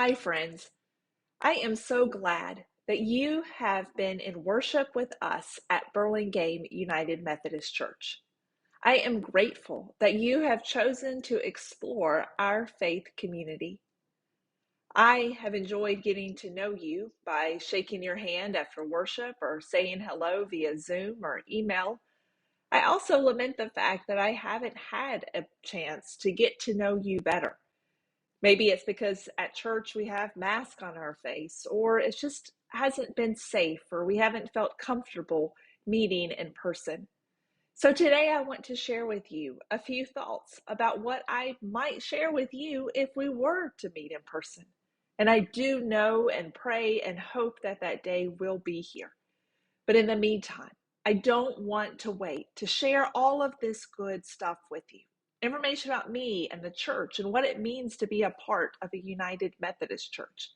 Hi, friends. I am so glad that you have been in worship with us at Burlingame United Methodist Church. I am grateful that you have chosen to explore our faith community. I have enjoyed getting to know you by shaking your hand after worship or saying hello via Zoom or email. I also lament the fact that I haven't had a chance to get to know you better. Maybe it's because at church we have masks on our face, or it just hasn't been safe, or we haven't felt comfortable meeting in person. So today I want to share with you a few thoughts about what I might share with you if we were to meet in person. And I do know and pray and hope that that day will be here. But in the meantime, I don't want to wait to share all of this good stuff with you. Information about me and the church and what it means to be a part of a United Methodist Church.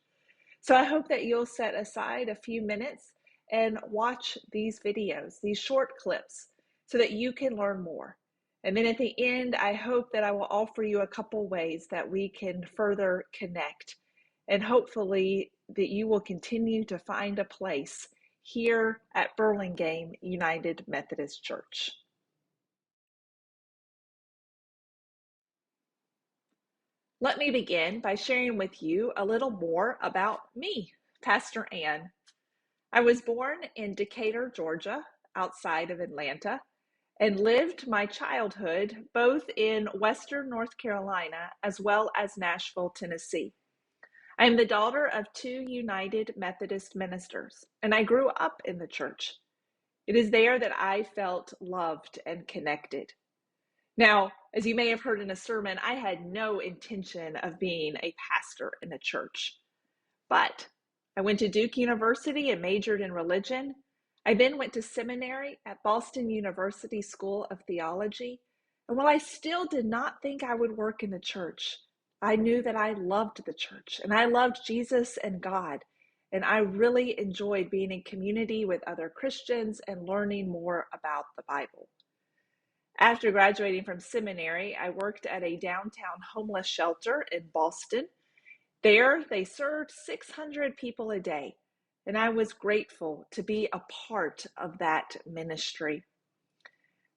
So I hope that you'll set aside a few minutes and watch these videos, these short clips, so that you can learn more. And then at the end, I hope that I will offer you a couple ways that we can further connect. And hopefully that you will continue to find a place here at Burlingame United Methodist Church. Let me begin by sharing with you a little more about me, Pastor Ann. I was born in Decatur, Georgia, outside of Atlanta, and lived my childhood both in Western North Carolina as well as Nashville, Tennessee. I am the daughter of two United Methodist ministers, and I grew up in the church. It is there that I felt loved and connected. Now, as you may have heard in a sermon, I had no intention of being a pastor in the church, but I went to Duke University and majored in religion. I then went to seminary at Boston University School of Theology. And while I still did not think I would work in the church, I knew that I loved the church and I loved Jesus and God. And I really enjoyed being in community with other Christians and learning more about the Bible. After graduating from seminary, I worked at a downtown homeless shelter in Boston. There, they served 600 people a day, and I was grateful to be a part of that ministry.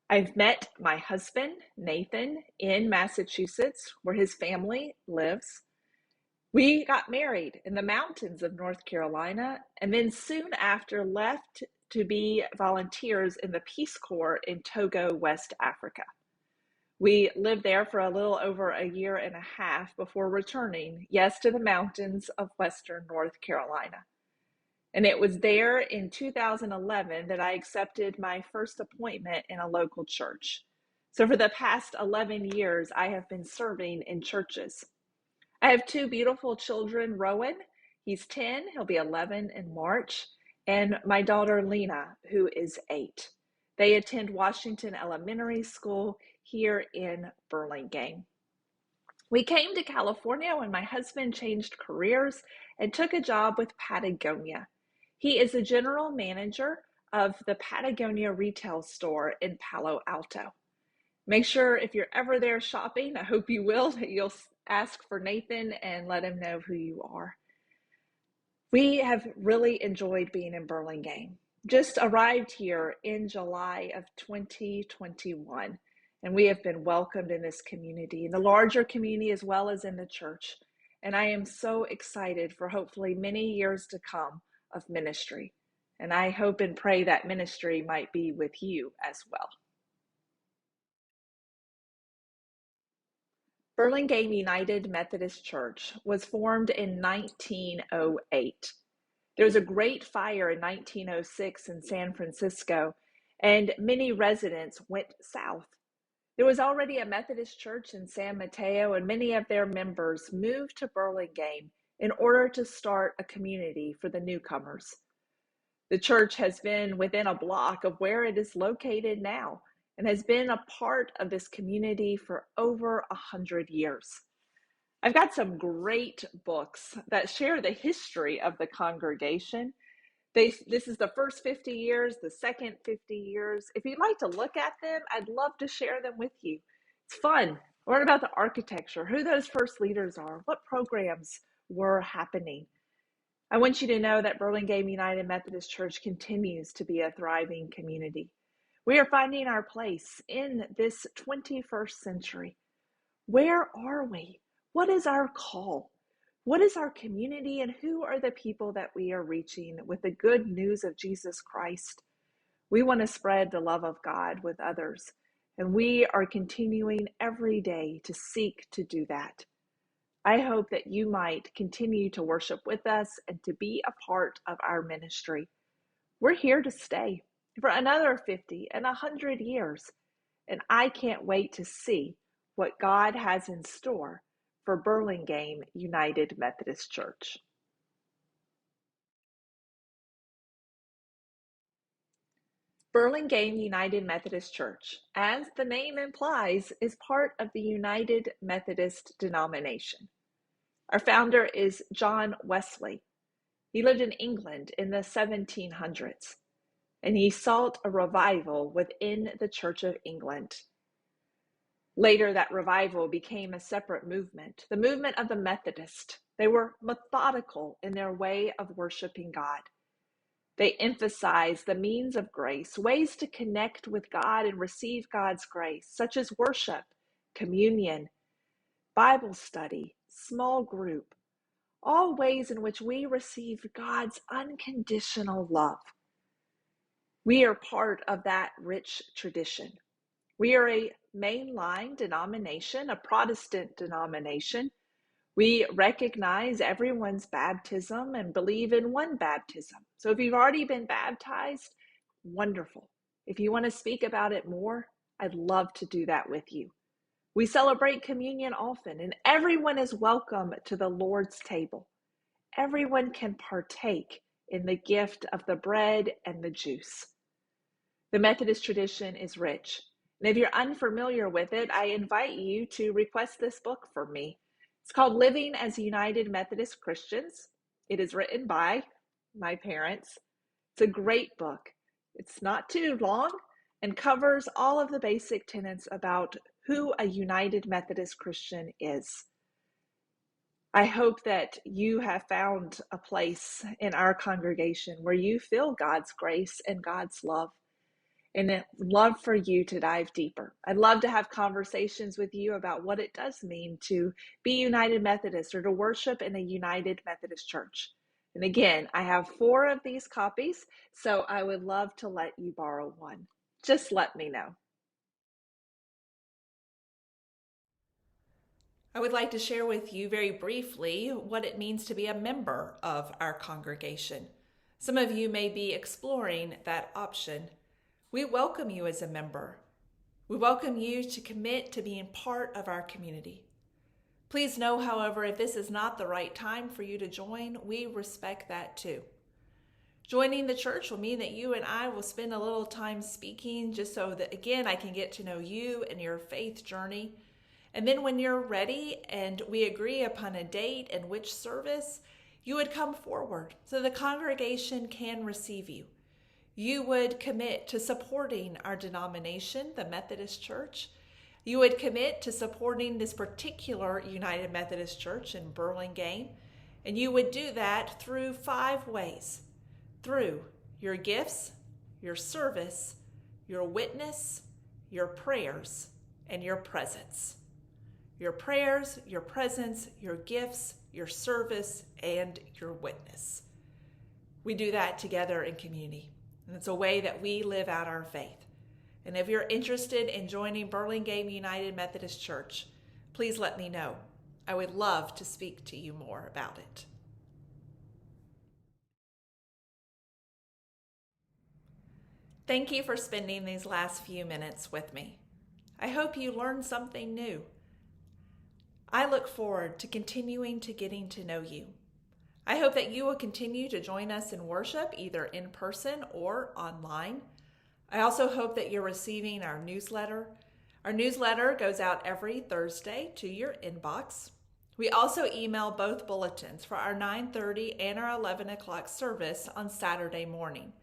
I've met my husband, Nathan, in Massachusetts, where his family lives. We got married in the mountains of North Carolina, and then soon after left to be volunteers in the Peace Corps in Togo, West Africa. We lived there for a little over a year and a half before returning, yes, to the mountains of Western North Carolina. And it was there in 2011 that I accepted my first appointment in a local church. So for the past 11 years, I have been serving in churches. I have two beautiful children, Rowan, he's 10, he'll be 11 in March, and my daughter, Lena, who is 8. They attend Washington Elementary School here in Burlingame. We came to California when my husband changed careers and took a job with Patagonia. He is the general manager of the Patagonia retail store in Palo Alto. Make sure if you're ever there shopping, I hope you will, that you'll ask for Nathan and let him know who you are. We have really enjoyed being in Burlingame. Just arrived here in July of 2021, and we have been welcomed in this community, in the larger community as well as in the church. And I am so excited for hopefully many years to come of ministry. And I hope and pray that ministry might be with you as well. Burlingame United Methodist Church was formed in 1908. There was a great fire in 1906 in San Francisco, and many residents went south. There was already a Methodist church in San Mateo, and many of their members moved to Burlingame in order to start a community for the newcomers. The church has been within a block of where it is located now and has been a part of this community for over 100 years. I've got some great books that share the history of the congregation. This is the first 50 years, the second 50 years. If you'd like to look at them, I'd love to share them with you. It's fun. Learn about the architecture, who those first leaders are, what programs were happening. I want you to know that Burlingame United Methodist Church continues to be a thriving community. We are finding our place in this 21st century. Where are we? What is our call? What is our community, and who are the people that we are reaching with the good news of Jesus Christ? We want to spread the love of God with others, and we are continuing every day to seek to do that. I hope that you might continue to worship with us and to be a part of our ministry. We're here to stay for another 50 and 100 years, and I can't wait to see what God has in store for Burlingame United Methodist Church. Burlingame United Methodist Church, as the name implies, is part of the United Methodist denomination. Our founder is John Wesley. He lived in England in the 1700s, and he sought a revival within the Church of England. Later, that revival became a separate movement, the movement of the Methodist. They were methodical in their way of worshiping God. They emphasized the means of grace, ways to connect with God and receive God's grace, such as worship, communion, Bible study, small group, all ways in which we receive God's unconditional love. We are part of that rich tradition. We are a mainline denomination, a Protestant denomination. We recognize everyone's baptism and believe in one baptism. So if you've already been baptized, wonderful. If you want to speak about it more, I'd love to do that with you. We celebrate communion often, and everyone is welcome to the Lord's table. Everyone can partake in the gift of the bread and the juice. The Methodist tradition is rich. And if you're unfamiliar with it, I invite you to request this book from me. It's called Living as United Methodist Christians. It is written by my parents. It's a great book. It's not too long and covers all of the basic tenets about who a United Methodist Christian is. I hope that you have found a place in our congregation where you feel God's grace and God's love. And I'd love for you to dive deeper. I'd love to have conversations with you about what it does mean to be United Methodist or to worship in a United Methodist church. And again, I have 4 of these copies, so I would love to let you borrow one. Just let me know. I would like to share with you very briefly what it means to be a member of our congregation. Some of you may be exploring that option. We welcome you as a member. We welcome you to commit to being part of our community. Please know, however, if this is not the right time for you to join, we respect that too. Joining the church will mean that you and I will spend a little time speaking just so that, again, I can get to know you and your faith journey. And then when you're ready and we agree upon a date and which service, you would come forward so the congregation can receive you. You would commit to supporting our denomination, the Methodist Church. You would commit to supporting this particular United Methodist Church in Burlingame. And you would do that through 5 ways. Through your gifts, your service, your witness, your prayers, and your presence. Your prayers, your presence, your gifts, your service, and your witness. We do that together in community. And it's a way that we live out our faith. And if you're interested in joining Burlingame United Methodist Church, please let me know. I would love to speak to you more about it. Thank you for spending these last few minutes with me. I hope you learned something new. I look forward to continuing to getting to know you. I hope that you will continue to join us in worship, either in person or online. I also hope that you're receiving our newsletter. Our newsletter goes out every Thursday to your inbox. We also email both bulletins for our 9:30 and our 11 o'clock service on Saturday morning.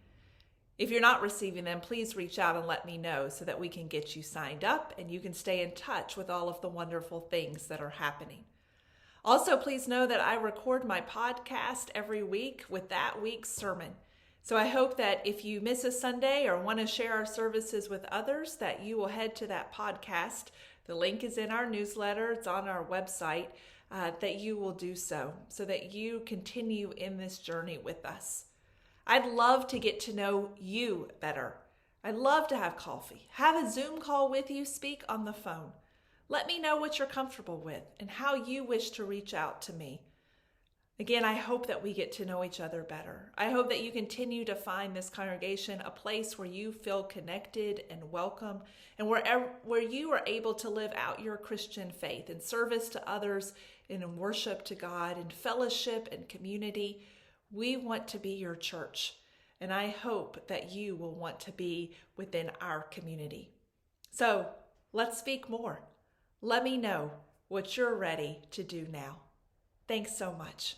If you're not receiving them, please reach out and let me know so that we can get you signed up and you can stay in touch with all of the wonderful things that are happening. Also, please know that I record my podcast every week with that week's sermon. So I hope that if you miss a Sunday or want to share our services with others, that you will head to that podcast. The link is in our newsletter. It's on our website, that you will do so that you continue in this journey with us. I'd love to get to know you better. I'd love to have coffee, have a Zoom call with you, speak on the phone. Let me know what you're comfortable with and how you wish to reach out to me. Again, I hope that we get to know each other better. I hope that you continue to find this congregation a place where you feel connected and welcome, and where you are able to live out your Christian faith in service to others, in worship to God, in fellowship and community. We want to be your church, and I hope that you will want to be within our community. So let's speak more. Let me know what you're ready to do now. Thanks so much.